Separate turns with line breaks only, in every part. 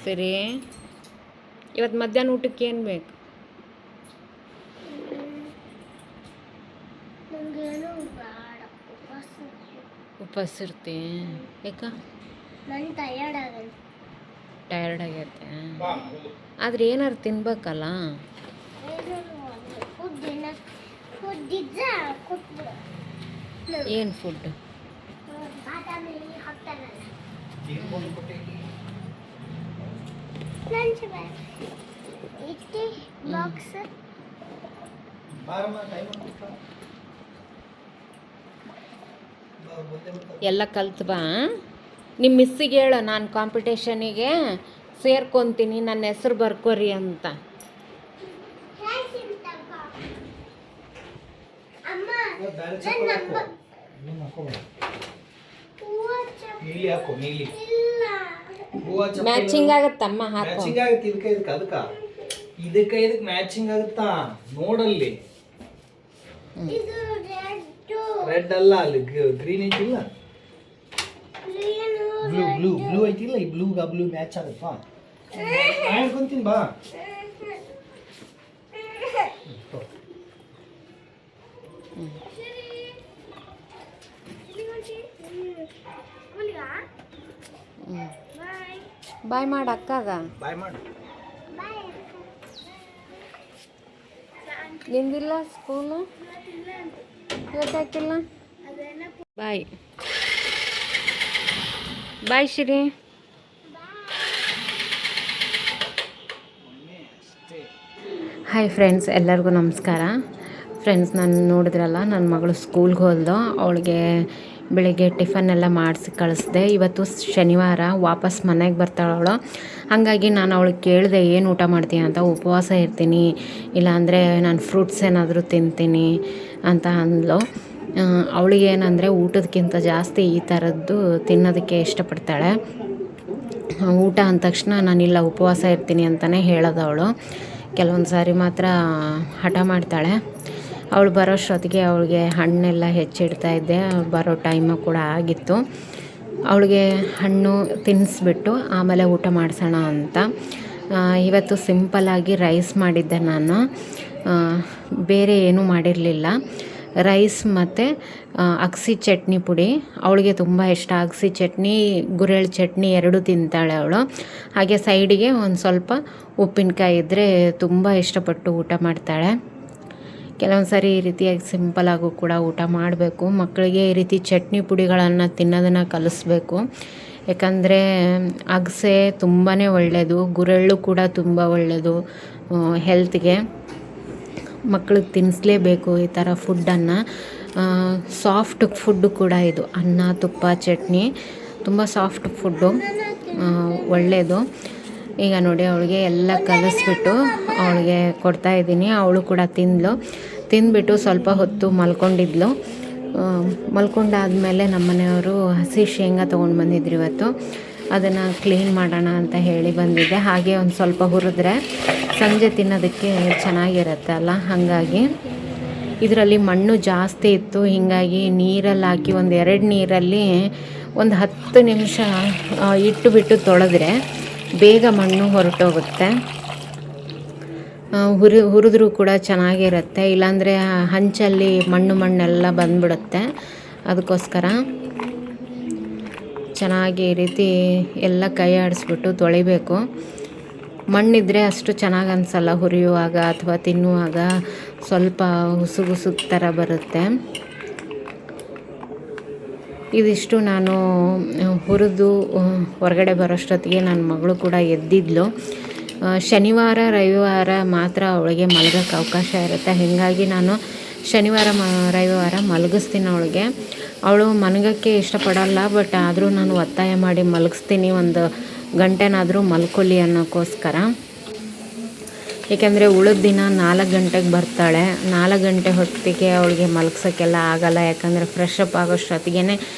ಸರಿ, ಇವತ್ತು ಮಧ್ಯಾಹ್ನ ಊಟಕ್ಕೆ ಏನು ಬೇಕು? ಉಪವಾಸ ಇರ್ತಿ ಯಾಕ? ಟಯರ್ಡ್ ಆಗೈತೆ. ಆದ್ರೆ ಏನಾರು ತಿನ್ಬೇಕಲ್ಲ. ಏನು ಫುಡ್? ಎಲ್ಲ ಕಲ್ತು ಬಾ. ನಿಮ್ಮ ಮಿಸ್ಸಿಗೆ ಹೇಳು ನಾನು ಕಾಂಪಿಟೇಷನಿಗೆ ಸೇರ್ಕೊತೀನಿ, ನನ್ನ ಹೆಸ್ರು ಬರ್ಕೋರಿ ಅಂತ. ಮ್ಯಾಚಿಂಗ್ ಆಗತ್ತಮ್ಮ, ಹಾಕೋ.
ಇದಕ್ಕೆ ಮ್ಯಾಚಿಂಗ್ ಆಗುತ್ತಾ ನೋಡಲ್ಲಿ. ರೆಡ್ ಅಲ್ಲ, ಅಲ್ಲಿ ಗ್ರೀನ್ ಐತಿಲ್ಲ, ಬ್ಲೂ ಬ್ಲೂ ಬ್ಲೂ ಐತಿಲ್ಲ, ಈ ಬ್ಲೂಗ ಬ್ಲೂ ಮ್ಯಾಚ್ ಆಗುತ್ತಾ? ಹೇಳ್ಕೊಂತೀನಿ ಬಾ.
ಬಾಯ್ ಮಾಡು ಅಕ್ಕಾಗ.
ಬಾಯ್ ಮಾಡು.
ನಿಂದಿಲ್ಲ ಸ್ಕೂಲು ಇವತ್ತಾಕಿಲ್ಲ? ಬಾಯ್ ಬಾಯ್ ಶ್ರೀ. ಹಾಯ್ ಫ್ರೆಂಡ್ಸ್, ಎಲ್ಲರಿಗೂ ನಮಸ್ಕಾರ. ಫ್ರೆಂಡ್ಸ್, ನಾನು ನೋಡಿದ್ರಲ್ಲ, ನನ್ನ ಮಗಳು ಸ್ಕೂಲ್ಗೆ ಹೋದ್ಲು. ಅವಳಿಗೆ ಬೆಳಿಗ್ಗೆ ಟಿಫನ್ ಎಲ್ಲ ಮಾಡಿಸಿ ಕಳಿಸ್ದೆ. ಇವತ್ತು ಶನಿವಾರ, ವಾಪಸ್ ಮನೆಗೆ ಬರ್ತಾಳೆ ಅವಳು. ಹಾಗಾಗಿ ನಾನು ಅವಳಿಗೆ ಕೇಳಿದೆ, ಏನು ಊಟ ಮಾಡ್ತೀನಿ ಅಂತ. ಉಪವಾಸ ಇರ್ತೀನಿ, ಇಲ್ಲಾಂದರೆ ನಾನು ಫ್ರೂಟ್ಸ್ ಏನಾದರೂ ತಿಂತೀನಿ ಅಂತ ಅಂದ್ಲು. ಅವಳಿಗೆ ಏನಂದರೆ ಊಟದಕ್ಕಿಂತ ಜಾಸ್ತಿ ಈ ಥರದ್ದು ತಿನ್ನೋದಕ್ಕೆ ಇಷ್ಟಪಡ್ತಾಳೆ. ಊಟ ಅಂದ ತಕ್ಷಣ ನಾನಿಲ್ಲ ಉಪವಾಸ ಇರ್ತೀನಿ ಅಂತಲೇ ಹೇಳೋದು ಅವಳು. ಕೆಲವೊಂದು ಸಾರಿ ಮಾತ್ರ ಹಠ ಮಾಡ್ತಾಳೆ. ಅವಳು ಬರೋಷ್ಟೊತ್ತಿಗೆ ಅವಳಿಗೆ ಹಣ್ಣೆಲ್ಲ ಹೆಚ್ಚಿಡ್ತಾ ಇದ್ದೆ. ಬರೋ ಟೈಮು ಕೂಡ ಆಗಿತ್ತು. ಅವಳಿಗೆ ಹಣ್ಣು ತಿನ್ನಿಸ್ಬಿಟ್ಟು ಆಮೇಲೆ ಊಟ ಮಾಡಿಸೋಣ ಅಂತ ಇವತ್ತು ಸಿಂಪಲ್ಲಾಗಿ ರೈಸ್ ಮಾಡಿದ್ದೆ ನಾನು. ಬೇರೆ ಏನೂ ಮಾಡಿರಲಿಲ್ಲ. ರೈಸ್ ಮತ್ತು ಅಗಸೆ ಚಟ್ನಿ ಪುಡಿ. ಅವಳಿಗೆ ತುಂಬ ಇಷ್ಟ ಅಗಸೆ ಚಟ್ನಿ, ಗುರೆಳ್ಳು ಚಟ್ನಿ ಎರಡೂ ತಿಂತಾಳೆ ಅವಳು. ಹಾಗೆ ಸೈಡಿಗೆ ಒಂದು ಸ್ವಲ್ಪ ಉಪ್ಪಿನಕಾಯಿ ಇದ್ದರೆ ತುಂಬ ಇಷ್ಟಪಟ್ಟು ಊಟ ಮಾಡ್ತಾಳೆ. ಕೆಲವೊಂದು ಸಾರಿ ಈ ರೀತಿಯಾಗಿ ಸಿಂಪಲಾಗೂ ಕೂಡ ಊಟ ಮಾಡಬೇಕು. ಮಕ್ಕಳಿಗೆ ಈ ರೀತಿ ಚಟ್ನಿ ಪುಡಿಗಳನ್ನು ತಿನ್ನೋದನ್ನು ಕಲಿಸ್ಬೇಕು. ಯಾಕಂದರೆ ಅಗಸೆ ತುಂಬಾ ಒಳ್ಳೆಯದು, ಗುರೆಳ್ಳು ಕೂಡ ತುಂಬ ಒಳ್ಳೆಯದು ಹೆಲ್ತ್ಗೆ. ಮಕ್ಕಳಿಗೆ ತಿನ್ನಿಸ್ಲೇಬೇಕು ಈ ಥರ ಫುಡ್ಡನ್ನು. ಸಾಫ್ಟ್ ಫುಡ್ಡು ಕೂಡ ಇದು. ಅನ್ನ, ತುಪ್ಪ, ಚಟ್ನಿ ತುಂಬ ಸಾಫ್ಟ್ ಫುಡ್ಡು, ಒಳ್ಳೆಯದು. ಈಗ ನೋಡಿ, ಅವಳಿಗೆ ಎಲ್ಲ ಕಲಿಸ್ಬಿಟ್ಟು ಅವಳಿಗೆ ಕೊಡ್ತಾಯಿದ್ದೀನಿ. ಅವಳು ಕೂಡ ತಿಂದ್ಬಿಟ್ಟು ಸ್ವಲ್ಪ ಹೊತ್ತು ಮಲ್ಕೊಂಡಿದ್ಲು. ಮಲ್ಕೊಂಡಾದಮೇಲೆ ನಮ್ಮನೆಯವರು ಹಸಿ ಶೇಂಗಾ ತೊಗೊಂಡು ಬಂದಿದ್ರು ಇವತ್ತು. ಅದನ್ನು ಕ್ಲೀನ್ ಮಾಡೋಣ ಅಂತ ಹೇಳಿ ಬಂದಿದ್ದೆ. ಹಾಗೆ ಒಂದು ಸ್ವಲ್ಪ ಹುರಿದ್ರೆ ಸಂಜೆ ತಿನ್ನೋದಕ್ಕೆ ಚೆನ್ನಾಗಿರುತ್ತೆ ಅಲ್ಲ. ಹಾಗಾಗಿ ಇದರಲ್ಲಿ ಮಣ್ಣು ಜಾಸ್ತಿ ಇತ್ತು. ಹೀಗಾಗಿ ನೀರಲ್ಲಿ ಹಾಕಿ ಒಂದು 2 ನೀರಲ್ಲಿ ಒಂದು 10 ನಿಮಿಷ ಇಟ್ಟುಬಿಟ್ಟು ತೊಳೆದ್ರೆ ಬೇಗ ಮಣ್ಣು ಹೊರಟೋಗುತ್ತೆ. ಹುರಿದ್ರೂ ಕೂಡ ಚೆನ್ನಾಗಿರುತ್ತೆ. ಇಲ್ಲಾಂದರೆ ಹಂಚಲ್ಲಿ ಮಣ್ಣೆಲ್ಲ ಬಂದುಬಿಡುತ್ತೆ. ಅದಕ್ಕೋಸ್ಕರ ಚೆನ್ನಾಗಿ ಈ ರೀತಿ ಎಲ್ಲ ಕೈ ಆಡಿಸ್ಬಿಟ್ಟು ತೊಳಿಬೇಕು. ಮಣ್ಣಿದ್ರೆ ಅಷ್ಟು ಚೆನ್ನಾಗಿ ಅನಿಸಲ್ಲ ಹುರಿಯುವಾಗ ಅಥವಾ ತಿನ್ನುವಾಗ. ಸ್ವಲ್ಪ ಹುಸುಗು ಥರ ಬರುತ್ತೆ. ಇದಿಷ್ಟು ನಾನು ಹುರಿದು ಹೊರಗಡೆ ಬರೋಷ್ಟೊತ್ತಿಗೆ ನನ್ನ ಮಗಳು ಕೂಡ ಎದ್ದಿದ್ಲು. ಶನಿವಾರ ರವಿವಾರ ಮಾತ್ರ ಅವಳಿಗೆ ಮಲಗೋಕ್ಕೆ ಅವಕಾಶ ಇರುತ್ತೆ. ಹೀಗಾಗಿ ನಾನು ಶನಿವಾರ ರವಿವಾರ ಮಲಗಿಸ್ತೀನಿ ಅವಳಿಗೆ. ಅವಳು ಮಲಗೋಕ್ಕೆ ಇಷ್ಟಪಡಲ್ಲ, ಬಟ್ ಆದರೂ ನಾನು ಒತ್ತಾಯ ಮಾಡಿ ಮಲಗಿಸ್ತೀನಿ. ಒಂದು ಗಂಟೆನಾದರೂ ಮಲ್ಕೊಳ್ಳಿ ಅನ್ನೋಕ್ಕೋಸ್ಕರ. ಏಕೆಂದರೆ ಉಳಿದ ದಿನ 4 ಗಂಟೆಗೆ ಬರ್ತಾಳೆ. 4 ಗಂಟೆ ಹೊತ್ತಿಗೆ ಅವಳಿಗೆ ಮಲಗ್ಸೋಕ್ಕೆಲ್ಲ ಆಗಲ್ಲ. ಯಾಕಂದರೆ ಫ್ರೆಶ್ ಅಪ್ ಆಗೋಷ್ಟೊತ್ತಿಗೆ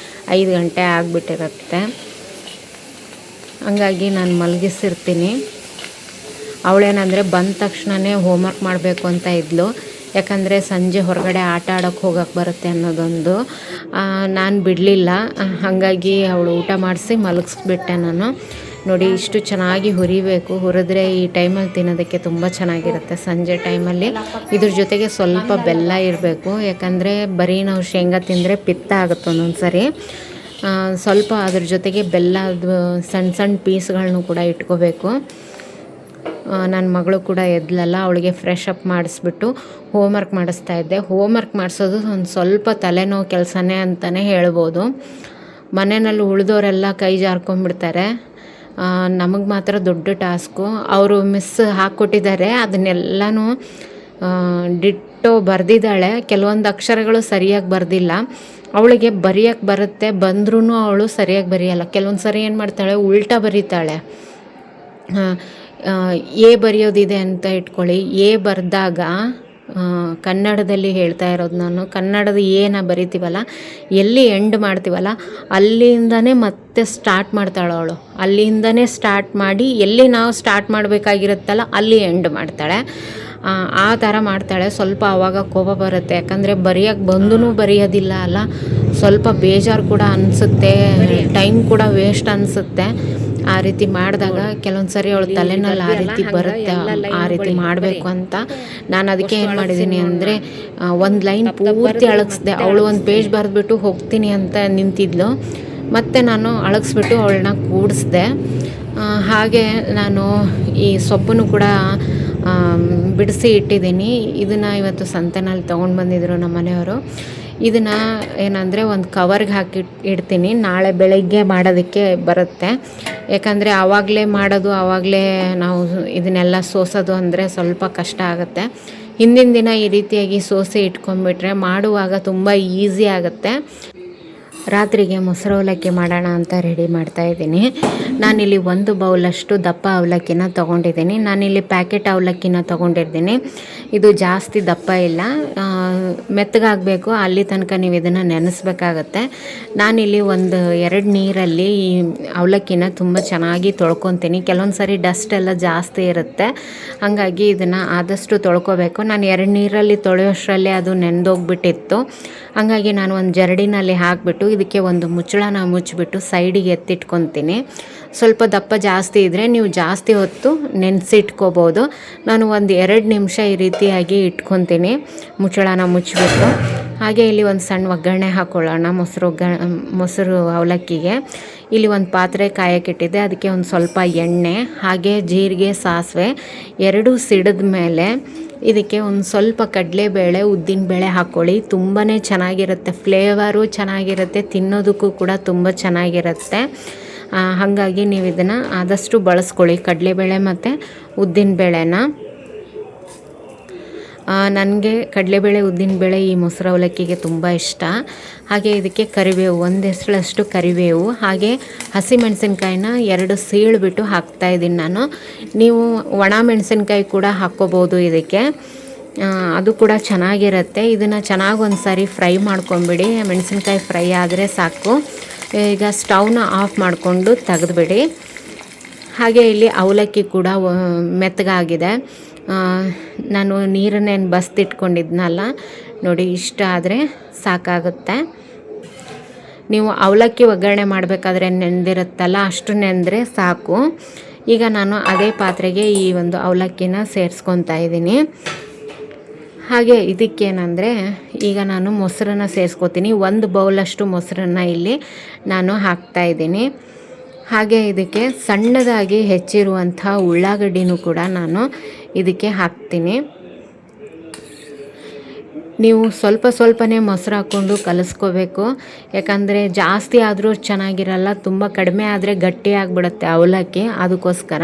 5 ಗಂಟೆ ಆಗಿಬಿಟ್ಟಿರುತ್ತೆ. ಹಂಗಾಗಿ ನಾನು ಮಲಗಿಸಿರ್ತೀನಿ. ಅವಳೇನಂದರೆ ಬಂದ ತಕ್ಷಣವೇ ಹೋಮ್ವರ್ಕ್ ಮಾಡಬೇಕು ಅಂತ ಇದ್ಲು. ಯಾಕಂದರೆ ಸಂಜೆ ಹೊರಗಡೆ ಆಟ ಆಡೋಕ್ಕೆ ಹೋಗೋಕ್ಕೆ ಬರುತ್ತೆ ಅನ್ನೋದೊಂದು. ನಾನು ಬಿಡಲಿಲ್ಲ. ಹಾಗಾಗಿ ಅವಳು ಊಟ ಮಾಡಿಸಿ ಮಲಗಿಸ್ಬಿಟ್ಟೆ ನಾನು. ನೋಡಿ ಇಷ್ಟು ಚೆನ್ನಾಗಿ ಹುರಿಬೇಕು. ಹುರಿದ್ರೆ ಈ ಟೈಮಲ್ಲಿ ತಿನ್ನೋದಕ್ಕೆ ತುಂಬ ಚೆನ್ನಾಗಿರುತ್ತೆ. ಸಂಜೆ ಟೈಮಲ್ಲಿ ಇದ್ರ ಜೊತೆಗೆ ಸ್ವಲ್ಪ ಬೆಲ್ಲ ಇರಬೇಕು, ಯಾಕಂದರೆ ಬರೀ ನಾವು ಶೇಂಗಾ ತಿಂದರೆ ಪಿತ್ತ ಆಗುತ್ತೆ ಒಂದೊಂದು ಸರಿ. ಸ್ವಲ್ಪ ಅದ್ರ ಜೊತೆಗೆ ಬೆಲ್ಲದ ಸಣ್ಣ ಸಣ್ಣ ಪೀಸ್ಗಳನ್ನೂ ಕೂಡ ಇಟ್ಕೋಬೇಕು. ನನ್ನ ಮಗಳು ಕೂಡ ಎದ್ಲಲ್ಲ, ಅವಳಿಗೆ ಫ್ರೆಶ್ ಅಪ್ ಮಾಡಿಸ್ಬಿಟ್ಟು ಹೋಮ್ವರ್ಕ್ ಮಾಡಿಸ್ತಾ ಇದ್ದೆ. ಹೋಮ್ವರ್ಕ್ ಮಾಡಿಸೋದು ಒಂದು ಸ್ವಲ್ಪ ತಲೆನೋವು ಕೆಲಸನೇ ಅಂತಲೇ ಹೇಳ್ಬೋದು. ಮನೆಯಲ್ಲಿ ಉಳಿದವರೆಲ್ಲ ಕೈ ಜಾರ್ಕೊಂಡ್ಬಿಡ್ತಾರೆ, ನಮಗೆ ಮಾತ್ರ ದೊಡ್ಡ ಟಾಸ್ಕು. ಅವರು ಮಿಸ್ ಹಾಕ್ಕೊಟ್ಟಿದ್ದಾರೆ, ಅದನ್ನೆಲ್ಲನೂ ಡಿಟ್ಟೋ ಬರೆದಿದ್ದಾಳೆ. ಕೆಲವೊಂದು ಅಕ್ಷರಗಳು ಸರಿಯಾಗಿ ಬರೆದಿಲ್ಲ. ಅವಳಿಗೆ ಬರೆಯೋಕ್ಕೆ ಬರುತ್ತೆ, ಬಂದ್ರೂ ಅವಳು ಸರಿಯಾಗಿ ಬರೆಯಲ್ಲ. ಕೆಲವೊಂದು ಸರಿ ಏನು ಮಾಡ್ತಾಳೆ, ಉಲ್ಟಾ ಬರೀತಾಳೆ. ಎ ಬರೆಯೋದಿದೆ ಅಂತ ಇಟ್ಕೊಳ್ಳಿ, ಎ ಬರೆದಾಗ ಕನ್ನಡದಲ್ಲಿ ಹೇಳ್ತಾ ಇರೋದು ನಾನು, ಕನ್ನಡದ ಏನ ಬರಿತೀವಲ್ಲ, ಎಲ್ಲಿ ಎಂಡ್ ಮಾಡ್ತೀವಲ್ಲ ಅಲ್ಲಿಂದನೇ ಮತ್ತೆ ಸ್ಟಾರ್ಟ್ ಮಾಡ್ತಾಳೆ ಅವಳು. ಅಲ್ಲಿಂದನೇ ಸ್ಟಾರ್ಟ್ ಮಾಡಿ ಎಲ್ಲಿ ನಾವು ಸ್ಟಾರ್ಟ್ ಮಾಡಬೇಕಾಗಿರುತ್ತಲ್ಲ ಅಲ್ಲಿ ಎಂಡ್ ಮಾಡ್ತಾಳೆ. ಆ ಥರ ಮಾಡ್ತಾಳೆ. ಸ್ವಲ್ಪ ಆವಾಗ ಕೋಪ ಬರುತ್ತೆ, ಯಾಕಂದರೆ ಬರೆಯೋಕ್ಕೆ ಬಂದೂ ಬರೆಯೋದಿಲ್ಲ ಅಲ್ಲ, ಸ್ವಲ್ಪ ಬೇಜಾರು ಕೂಡ ಅನಿಸುತ್ತೆ, ಟೈಮ್ ಕೂಡ ವೇಸ್ಟ್ ಅನಿಸುತ್ತೆ. ಆ ರೀತಿ ಮಾಡಿದಾಗ ಕೆಲವೊಂದು ಸರಿ ಅವಳು ತಲೆನಲ್ಲಿ ಆ ರೀತಿ ಬರುತ್ತೆ, ಆ ರೀತಿ ಮಾಡಬೇಕು ಅಂತ. ನಾನು ಅದಕ್ಕೆ ಏನು ಮಾಡಿದ್ದೀನಿ ಅಂದರೆ ಒಂದು ಲೈನ್ ಪೂರ್ತಿ ಅಳಗಿಸ್ದೆ. ಅವಳು ಒಂದು ಪೇಜ್ ಬರೆದ್ಬಿಟ್ಟು ಹೋಗ್ತೀನಿ ಅಂತ ನಿಂತಿದ್ಲು, ಮತ್ತು ನಾನು ಅಳಗಿಸ್ಬಿಟ್ಟು ಅವಳನ್ನ ಕೂಡಿಸ್ದೆ. ಹಾಗೆ ನಾನು ಈ ಸೊಪ್ಪನ್ನು ಕೂಡ ಬಿಡಿಸಿ ಇಟ್ಟಿದ್ದೀನಿ. ಇದನ್ನು ಇವತ್ತು ಸಂತೆನಲ್ಲಿ ತೊಗೊಂಡು ಬಂದಿದ್ದರು ನಮ್ಮ ಮನೆಯವರು. ಇದನ್ನು ಏನಂದರೆ ಒಂದು ಕವರ್ಗೆ ಹಾಕಿ ಇಡ್ತೀನಿ, ನಾಳೆ ಬೆಳಗ್ಗೆ ಮಾಡೋದಕ್ಕೆ ಬರುತ್ತೆ. ಯಾಕಂದರೆ ಆವಾಗಲೇ ಮಾಡೋದು, ಆವಾಗಲೇ ನಾವು ಇದನ್ನೆಲ್ಲ ಸೋಸೋದು ಅಂದರೆ ಸ್ವಲ್ಪ ಕಷ್ಟ ಆಗುತ್ತೆ. ಹಿಂದಿನ ದಿನ ಈ ರೀತಿಯಾಗಿ ಸೋಸಿ ಇಟ್ಕೊಂಡ್ಬಿಟ್ರೆ ಮಾಡುವಾಗ ತುಂಬ ಈಸಿ ಆಗುತ್ತೆ. ರಾತ್ರಿಗೆ ಮೊಸರು ಅವಲಕ್ಕಿ ಮಾಡೋಣ ಅಂತ ರೆಡಿ ಮಾಡ್ತಾಯಿದ್ದೀನಿ. ನಾನಿಲ್ಲಿ 1 ಬೌಲಷ್ಟು ದಪ್ಪ ಅವಲಕ್ಕಿನ ತೊಗೊಂಡಿದ್ದೀನಿ. ನಾನಿಲ್ಲಿ ಪ್ಯಾಕೆಟ್ ಅವಲಕ್ಕಿನ ತೊಗೊಂಡಿರ್ತೀನಿ. ಇದು ಜಾಸ್ತಿ ದಪ್ಪ ಇಲ್ಲ, ಮೆತ್ತಗಾಗಬೇಕು, ಅಲ್ಲಿ ತನಕ ನೀವು ಇದನ್ನು ನೆನೆಸ್ಬೇಕಾಗತ್ತೆ. ನಾನಿಲ್ಲಿ 2 ನೀರಲ್ಲಿ ಈ ಅವಲಕ್ಕಿನ ತುಂಬ ಚೆನ್ನಾಗಿ ತೊಳ್ಕೊತೀನಿ. ಕೆಲವೊಂದು ಸರಿ ಡಸ್ಟ್ ಎಲ್ಲ ಜಾಸ್ತಿ ಇರುತ್ತೆ, ಹಾಗಾಗಿ ಇದನ್ನು ಆದಷ್ಟು ತೊಳ್ಕೊಬೇಕು. ನಾನು 2 ನೀರಲ್ಲಿ ತೊಳೆಯೋಷ್ಟರಲ್ಲೇ ಅದು ನೆಂದೋಗ್ಬಿಟ್ಟಿತ್ತು. ಹಾಗಾಗಿ ನಾನು ಒಂದು ಜರಡಿನಲ್ಲಿ ಹಾಕಿಬಿಟ್ಟು ಇದಕ್ಕೆ ಒಂದು ಮುಚ್ಚಳನ ಮುಚ್ಚಿಬಿಟ್ಟು ಸೈಡಿಗೆ ಎತ್ತಿಟ್ಕೊತೀನಿ. ಸ್ವಲ್ಪ ದಪ್ಪ ಜಾಸ್ತಿ ಇದ್ದರೆ ನೀವು ಜಾಸ್ತಿ ಹೊತ್ತು ನೆನೆಸಿಟ್ಕೋಬೋದು. ನಾನು ಒಂದು 2 ನಿಮಿಷ ಈ ರೀತಿಯಾಗಿ ಇಟ್ಕೊತೀನಿ ಮುಚ್ಚಳನ ಮುಚ್ಚಿಬಿಟ್ಟು. ಹಾಗೆ ಇಲ್ಲಿ ಒಂದು ಸಣ್ಣ ಒಗ್ಗರಣೆ ಹಾಕ್ಕೊಳ್ಳೋಣ ಮೊಸರು ಅವಲಕ್ಕಿಗೆ. ಇಲ್ಲಿ ಒಂದು ಪಾತ್ರೆ ಕಾಯಕ್ಕಿಟ್ಟಿದ್ದೆ, ಅದಕ್ಕೆ ಒಂದು ಸ್ವಲ್ಪ ಎಣ್ಣೆ, ಹಾಗೆ ಜೀರಿಗೆ, ಸಾಸಿವೆ 2 ಸಿಡಿದ ಮೇಲೆ ಇದಕ್ಕೆ ಒಂದು ಸ್ವಲ್ಪ ಕಡಲೆಬೇಳೆ, ಉದ್ದಿನಬೇಳೆ ಹಾಕ್ಕೊಳ್ಳಿ. ತುಂಬಾ ಚೆನ್ನಾಗಿರುತ್ತೆ, ಫ್ಲೇವರು ಚೆನ್ನಾಗಿರುತ್ತೆ, ತಿನ್ನೋದಕ್ಕೂ ಕೂಡ ತುಂಬ ಚೆನ್ನಾಗಿರುತ್ತೆ. ಹಾಗಾಗಿ ನೀವು ಇದನ್ನು ಆದಷ್ಟು ಬಳಸ್ಕೊಳ್ಳಿ, ಕಡಲೆಬೇಳೆ ಮತ್ತು ಉದ್ದಿನಬೇಳೆನ. ನನಗೆ ಕಡಲೆಬೇಳೆ, ಉದ್ದಿನಬೇಳೆ ಈ ಮೊಸರು ಅವಲಕ್ಕಿಗೆ ತುಂಬ ಇಷ್ಟ. ಹಾಗೆ ಇದಕ್ಕೆ ಕರಿಬೇವು, 1 ಎಸಳಷ್ಟು ಕರಿಬೇವು, ಹಾಗೆ ಹಸಿಮೆಣಸಿನ್ಕಾಯಿನ 2 ಸೀಳ್ಬಿಟ್ಟು ಹಾಕ್ತಾಯಿದ್ದೀನಿ ನಾನು. ನೀವು ಒಣ ಮೆಣಸಿನ್ಕಾಯಿ ಕೂಡ ಹಾಕ್ಕೋಬೋದು ಇದಕ್ಕೆ, ಅದು ಕೂಡ ಚೆನ್ನಾಗಿರುತ್ತೆ. ಇದನ್ನು ಚೆನ್ನಾಗಿ ಒಂದು ಸಾರಿ ಫ್ರೈ ಮಾಡ್ಕೊಂಬಿಡಿ. ಮೆಣಸಿನ್ಕಾಯಿ ಫ್ರೈ ಆದರೆ ಸಾಕು. ಈಗ ಸ್ಟವ್ನ ಆಫ್ ಮಾಡಿಕೊಂಡು ತೆಗೆದುಬಿಡಿ. ಹಾಗೆ ಇಲ್ಲಿ ಅವಲಕ್ಕಿ ಕೂಡ ಮೆತ್ತಗಾಗಿದೆ. ನಾನು ನೀರನ್ನೇನು ಬಸ್ತಿಟ್ಕೊಂಡಿದ್ನಲ್ಲ ನೋಡಿ, ಇಷ್ಟ ಆದರೆ ಸಾಕಾಗುತ್ತೆ. ನೀವು ಅವಲಕ್ಕಿ ಒಗ್ಗರಣೆ ಮಾಡಬೇಕಾದ್ರೆ ನೆಂದಿರುತ್ತಲ್ಲ, ಅಷ್ಟು ನೆಂದರೆ ಸಾಕು. ಈಗ ನಾನು ಅದೇ ಪಾತ್ರೆಗೆ ಈ ಒಂದು ಅವಲಕ್ಕಿನ ಸೇರಿಸ್ಕೊತಾ ಇದ್ದೀನಿ. ಹಾಗೆ ಇದಕ್ಕೇನೆಂದರೆ ಈಗ ನಾನು ಮೊಸರನ್ನು ಸೇರಿಸ್ಕೊತೀನಿ. 1 ಬೌಲಷ್ಟು ಮೊಸರನ್ನು ಇಲ್ಲಿ ನಾನು ಹಾಕ್ತಾಯಿದ್ದೀನಿ. ಹಾಗೆ ಇದಕ್ಕೆ ಸಣ್ಣದಾಗಿ ಹೆಚ್ಚಿರುವಂಥ ಉಳ್ಳಾಗಡ್ಡಿನೂ ಕೂಡ ನಾನು ಇದಕ್ಕೆ ಹಾಕ್ತೀನಿ. ನೀವು ಸ್ವಲ್ಪನೇ ಮೊಸರು ಹಾಕ್ಕೊಂಡು ಕಲಿಸ್ಕೋಬೇಕು, ಯಾಕಂದರೆ ಜಾಸ್ತಿ ಆದರೂ ಚೆನ್ನಾಗಿರಲ್ಲ, ತುಂಬ ಕಡಿಮೆ ಆದರೆ ಗಟ್ಟಿಯಾಗಿಬಿಡುತ್ತೆ ಅವಲಕ್ಕಿ, ಅದಕ್ಕೋಸ್ಕರ.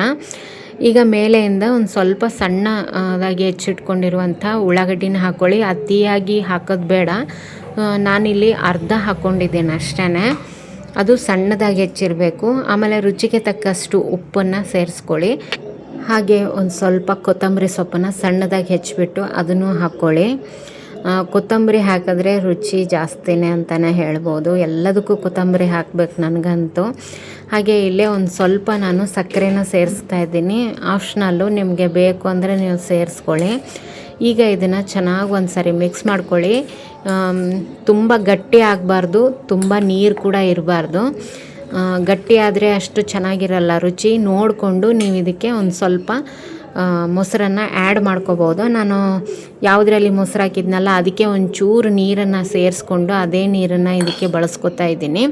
ಈಗ ಮೇಲೆಯಿಂದ ಒಂದು ಸ್ವಲ್ಪ ಸಣ್ಣದಾಗಿ ಹೆಚ್ಚಿಟ್ಕೊಂಡಿರುವಂಥ ಉಳ್ಳಾಗಡ್ಡಿನ ಹಾಕ್ಕೊಳ್ಳಿ. ಅತಿಯಾಗಿ ಹಾಕೋದು ಬೇಡ, ನಾನಿಲ್ಲಿ ಅರ್ಧ ಹಾಕ್ಕೊಂಡಿದ್ದೀನಿ ಅಷ್ಟೇ. ಅದು ಸಣ್ಣದಾಗಿ ಹೆಚ್ಚಿರಬೇಕು. ಆಮೇಲೆ ರುಚಿಗೆ ತಕ್ಕಷ್ಟು ಉಪ್ಪನ್ನು ಸೇರಿಸ್ಕೊಳ್ಳಿ. ಹಾಗೆ ಒಂದು ಸ್ವಲ್ಪ ಕೊತ್ತಂಬರಿ ಸೊಪ್ಪನ್ನು ಸಣ್ಣದಾಗಿ ಹೆಚ್ಚಿಬಿಟ್ಟು ಅದನ್ನು ಹಾಕ್ಕೊಳ್ಳಿ. ಕೊತ್ತಂಬರಿ ಹಾಕಿದ್ರೆ ರುಚಿ ಜಾಸ್ತಿನೇ ಅಂತಲೇ ಹೇಳ್ಬೋದು. ಎಲ್ಲದಕ್ಕೂ ಕೊತ್ತಂಬರಿ ಹಾಕಬೇಕು ನನಗಂತೂ. ಹಾಗೆ ಇಲ್ಲೇ ಒಂದು ಸ್ವಲ್ಪ ನಾನು ಸಕ್ಕರೆನ ಸೇರಿಸ್ತಾ ಇದ್ದೀನಿ, ಆಪ್ಷನಲ್ಲು, ನಿಮಗೆ ಬೇಕು ಅಂದರೆ ನೀವು ಸೇರಿಸ್ಕೊಳ್ಳಿ. ಈಗ ಇದನ್ನು ಚೆನ್ನಾಗಿ ಒಂದು ಸಾರಿ ಮಿಕ್ಸ್ ಮಾಡ್ಕೊಳ್ಳಿ. ತುಂಬ ಗಟ್ಟಿ ಆಗಬಾರ್ದು, ತುಂಬ ನೀರು ಕೂಡ ಇರಬಾರ್ದು. ಗಟ್ಟಿ ಆದರೆ ಅಷ್ಟು ಚೆನ್ನಾಗಿರಲ್ಲ ರುಚಿ. ನೋಡಿಕೊಂಡು ನೀವು ಇದಕ್ಕೆ ಒಂದು ಸ್ವಲ್ಪ ಮೊಸರನ್ನು ಆ್ಯಡ್ ಮಾಡ್ಕೋಬೋದು. ನಾನು ಯಾವುದರಲ್ಲಿ ಮೊಸರು ಹಾಕಿದ್ನಲ್ಲ ಅದಕ್ಕೆ ಒಂಚೂರು ನೀರನ್ನು ಸೇರಿಸ್ಕೊಂಡು ಅದೇ ನೀರನ್ನು ಇದಕ್ಕೆ ಬಳಸ್ಕೊತಾ ಇದ್ದೀನಿ.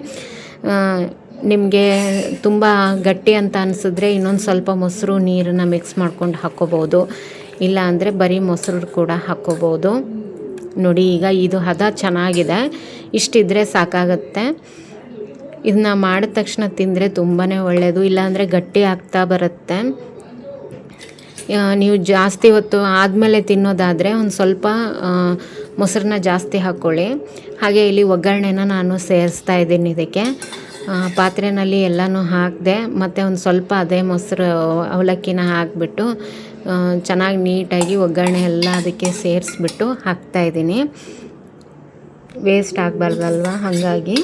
ನಿಮಗೆ ತುಂಬ ಗಟ್ಟಿ ಅಂತ ಅನಿಸಿದ್ರೆ ಇನ್ನೊಂದು ಸ್ವಲ್ಪ ಮೊಸರು ನೀರನ್ನು ಮಿಕ್ಸ್ ಮಾಡ್ಕೊಂಡು ಹಾಕ್ಕೋಬೋದು, ಇಲ್ಲ ಅಂದರೆ ಬರೀ ಮೊಸರು ಕೂಡ ಹಾಕ್ಕೋಬೋದು. ನೋಡಿ ಈಗ ಇದು ಹದ ಚೆನ್ನಾಗಿದೆ, ಇಷ್ಟಿದ್ರೆ ಸಾಕಾಗತ್ತೆ. ಇದನ್ನ ಮಾಡಿದ ತಕ್ಷಣ ತಿಂದರೆ ತುಂಬಾ ಒಳ್ಳೆಯದು, ಇಲ್ಲಾಂದರೆ ಗಟ್ಟಿ ಆಗ್ತಾ ಬರುತ್ತೆ. ನೀವು ಜಾಸ್ತಿ ಹೊತ್ತು ಆದಮೇಲೆ ತಿನ್ನೋದಾದರೆ ಒಂದು ಸ್ವಲ್ಪ ಮೊಸರನ್ನ ಜಾಸ್ತಿ ಹಾಕ್ಕೊಳ್ಳಿ. ಹಾಗೆ ಇಲ್ಲಿ ಒಗ್ಗರಣೆನ ನಾನು ಸೇರಿಸ್ತಾ ಇದ್ದೀನಿ ಇದಕ್ಕೆ. ಪಾತ್ರೆಯಲ್ಲಿ ಎಲ್ಲನೂ ಹಾಕಿದೆ, ಮತ್ತು ಒಂದು ಸ್ವಲ್ಪ ಅದೇ ಮೊಸರು ಅವಲಕ್ಕಿನ ಹಾಕಿಬಿಟ್ಟು ಚೆನ್ನಾಗಿ ನೀಟಾಗಿ ಒಗ್ಗರಣೆ ಎಲ್ಲ ಅದಕ್ಕೆ ಸೇರಿಸ್ಬಿಟ್ಟು ಹಾಕ್ತಾಯಿದ್ದೀನಿ. ವೇಸ್ಟ್ ಆಗಬಾರ್ದಲ್ವ, ಹಾಗಾಗಿ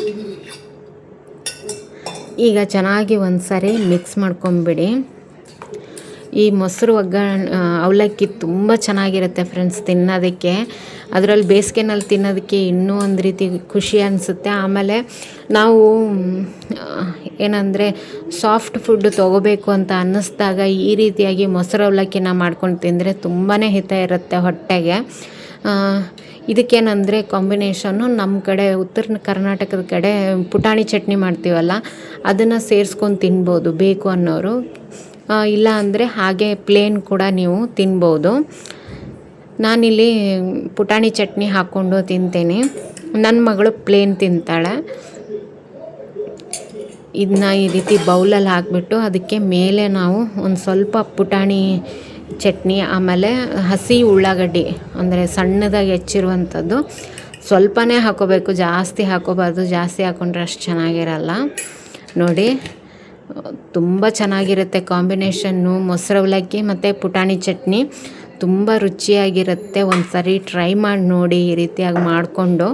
ಈಗ ಚೆನ್ನಾಗಿ ಒಂದು ಸರಿ ಮಿಕ್ಸ್ ಮಾಡ್ಕೊಂಬಿಡಿ. ಈ ಮೊಸರು ಅವಲಕ್ಕಿ ತುಂಬ ಚೆನ್ನಾಗಿರುತ್ತೆ ಫ್ರೆಂಡ್ಸ್ ತಿನ್ನೋದಕ್ಕೆ. ಅದರಲ್ಲಿ ಬೇಸಿಗೆನಲ್ಲಿ ತಿನ್ನೋದಕ್ಕೆ ಇನ್ನೂ ಒಂದು ರೀತಿ ಖುಷಿ ಅನಿಸುತ್ತೆ. ಆಮೇಲೆ ನಾವು ಏನಂದರೆ ಸಾಫ್ಟ್ ಫುಡ್ ತೊಗೋಬೇಕು ಅಂತ ಅನ್ನಿಸ್ದಾಗ ಈ ರೀತಿಯಾಗಿ ಮೊಸರು ಅವಲಕ್ಕಿನ ಮಾಡ್ಕೊಂಡು ತಿಂದರೆ ತುಂಬಾ ಹಿತ ಇರುತ್ತೆ ಹೊಟ್ಟೆಗೆ. ಇದಕ್ಕೇನಂದರೆ ಕಾಂಬಿನೇಷನ್ನು ನಮ್ಮ ಕಡೆ ಉತ್ತರ ಕರ್ನಾಟಕದ ಕಡೆ ಪುಟಾಣಿ ಚಟ್ನಿ ಮಾಡ್ತೀವಲ್ಲ, ಅದನ್ನು ಸೇರಿಸ್ಕೊಂಡು ತಿನ್ಬೋದು ಬೇಕು ಅನ್ನೋರು. ಇಲ್ಲ ಅಂದರೆ ಹಾಗೆ ಪ್ಲೇನ್ ಕೂಡ ನೀವು ತಿನ್ಬೋದು. ನಾನಿಲ್ಲಿ ಪುಟಾಣಿ ಚಟ್ನಿ ಹಾಕ್ಕೊಂಡು ತಿಂತೀನಿ, ನನ್ನ ಮಗಳು ಪ್ಲೇನ್ ತಿಂತಾಳೆ. ಇದನ್ನ ಈ ರೀತಿ ಬೌಲಲ್ಲಿ ಹಾಕಿಬಿಟ್ಟು ಅದಕ್ಕೆ ಮೇಲೆ ನಾವು ಒಂದು ಸ್ವಲ್ಪ ಪುಟಾಣಿ ಚಟ್ನಿ, ಆಮೇಲೆ ಹಸಿ ಉಳ್ಳಾಗಡ್ಡಿ ಅಂದರೆ ಸಣ್ಣದಾಗಿ ಹೆಚ್ಚಿರುವಂಥದ್ದು ಸ್ವಲ್ಪನೇ ಹಾಕೋಬೇಕು, ಜಾಸ್ತಿ ಹಾಕೋಬಾರ್ದು. ಜಾಸ್ತಿ ಹಾಕ್ಕೊಂಡ್ರೆ ಅಷ್ಟು ಚೆನ್ನಾಗಿರಲ್ಲ. ನೋಡಿ ತುಂಬ ಚೆನ್ನಾಗಿರುತ್ತೆ ಕಾಂಬಿನೇಷನ್ನು, ಮೊಸರು ಅವಲಕ್ಕಿ ಮತ್ತು ಪುಟಾಣಿ ಚಟ್ನಿ ತುಂಬ ರುಚಿಯಾಗಿರುತ್ತೆ. ಒಂದು ಸರಿ ಟ್ರೈ ಮಾಡಿ ನೋಡಿ ಈ ರೀತಿಯಾಗಿ ಮಾಡಿಕೊಂಡು.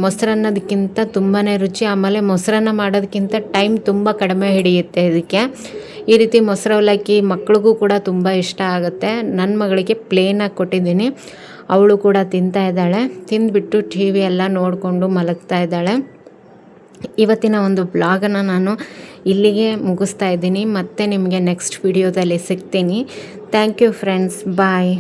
ಮೊಸರನ್ನೋದಕ್ಕಿಂತ ತುಂಬಾ ರುಚಿ, ಆಮೇಲೆ ಮೊಸರನ್ನ ಮಾಡೋದಕ್ಕಿಂತ ಟೈಮ್ ತುಂಬ ಕಡಿಮೆ ಹಿಡಿಯುತ್ತೆ ಇದಕ್ಕೆ. ಈ ರೀತಿ ಮೊಸರು ಅವಲಕ್ಕಿ ಮಕ್ಳಿಗೂ ಕೂಡ ತುಂಬ ಇಷ್ಟ ಆಗುತ್ತೆ. ನನ್ನ ಮಗಳಿಗೆ ಪ್ಲೇನಾಗಿ ಕೊಟ್ಟಿದ್ದೀನಿ, ಅವಳು ಕೂಡ ತಿಂತಾ ಇದ್ದಾಳೆ. ತಿಂದುಬಿಟ್ಟು ಟಿ ವಿ ಎಲ್ಲ ನೋಡಿಕೊಂಡು ಮಲಗ್ತಾ ಇದ್ದಾಳೆ. ಇವತ್ತಿನ ಒಂದು ಬ್ಲಾಗನ್ನು ನಾನು ಇಲ್ಲಿಗೆ ಮುಗಿಸ್ತಾ ಇದ್ದೀನಿ. ಮತ್ತೆ ನಿಮಗೆ ನೆಕ್ಸ್ಟ್ ವಿಡಿಯೋದಲ್ಲಿ ಸಿಗ್ತೀನಿ. Thank you friends, bye.